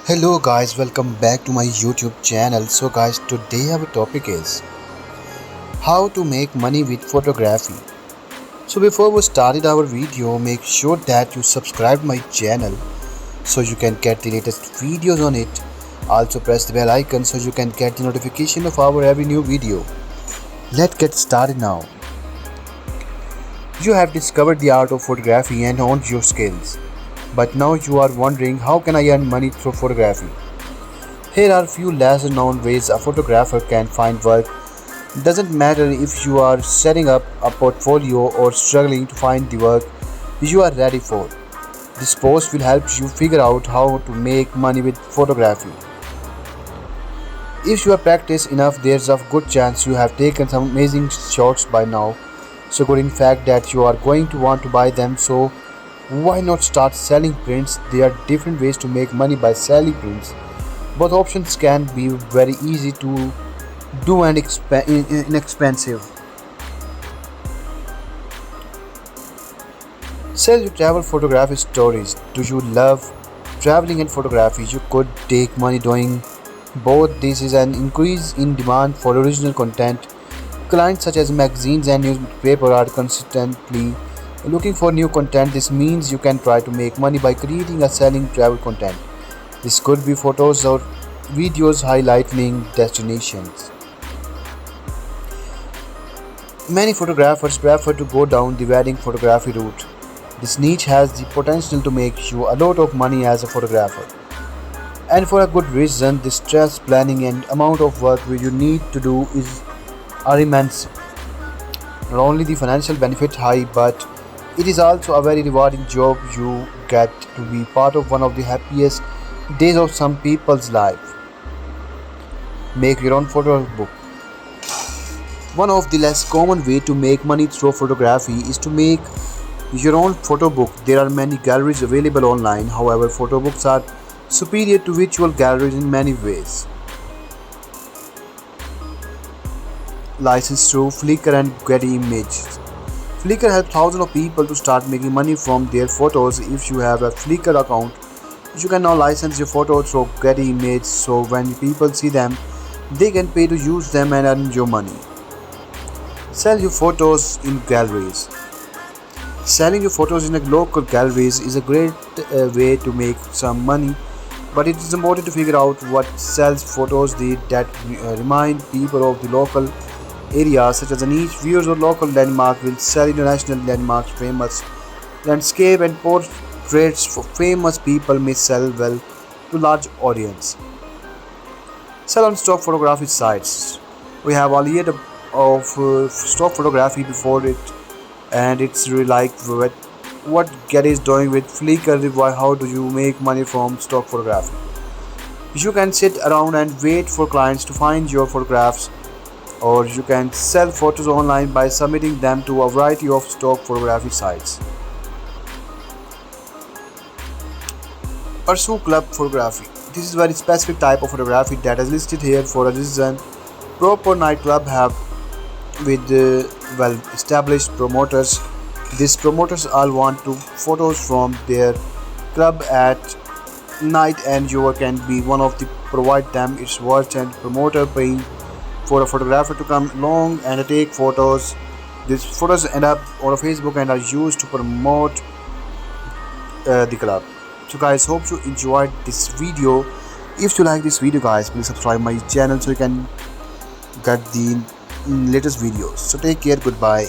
Hello guys, welcome back to my YouTube channel. So guys, today our topic is how to make money with photography. So before we started our video, make sure that you subscribe my channel so you can get the latest videos on it. Also press the bell icon so you can get the notification of our every new video. Let's get started now. You have discovered the art of photography and honed your skills. But now you are wondering, how can I earn money through photography? Here are few lesser known ways a photographer can find work. Doesn't matter if you are setting up a portfolio or struggling to find the work you are ready for. This post will help you figure out how to make money with photography. If you have practiced enough, there's a good chance you have taken some amazing shots by now. So good in fact that you are going to want to buy them, so why not start selling prints? There are different ways to make money by selling prints. Both options can be very easy to do and inexpensive. Sell your travel photography stories. Do you love traveling and photography? You could take money doing both. This is an increase in demand for original content. Clients such as magazines and newspaper are constantly looking for new content. This means you can try to make money by creating or selling travel content. This could be photos or videos highlighting destinations. Many photographers prefer to go down the wedding photography route. This niche has the potential to make you a lot of money as a photographer. And for a good reason. The stress, planning and amount of work you need to do are immense. Not only the financial benefit high, but it is also a very rewarding job. You get to be part of one of the happiest days of some people's life. Make your own photo book. One of the less common way to make money through photography is to make your own photo book. There are many galleries available online. However, photo books are superior to virtual galleries in many ways. Licensed through Flickr and Getty Images. Flickr helps thousands of people to start making money from their photos. If you have a Flickr account, you can now license your photos through Getty Images, so when people see them, they can pay to use them and earn your money. Sell your photos in galleries. Selling your photos in a local galleries is a great way to make some money, but it is important to figure out what sells photos that remind people of the local areas, such as a niche. Viewers or local landmark will sell international landmarks. Famous landscape and portraits for famous people may sell well to large audience. Sell on stock photography sites. We have all year of stock photography before it, and it's really like what Getty is doing with Flickr. How do you make money from stock photography? You can sit around and wait for clients to find your photographs, or you can sell photos online by submitting them to a variety of stock photography sites. Pursue club photography. This is a very specific type of photography that is listed here for a reason. Proper nightclub have with well established promoters. These promoters all want to photos from their club at night, and you can be one of the provide them. It's worth and promoter paying for a photographer to come along and take photos. These photos end up on Facebook and are used to promote the club. So guys, hope you enjoyed this video. If you like this video guys, please subscribe my channel so you can get the latest videos. So take care, goodbye.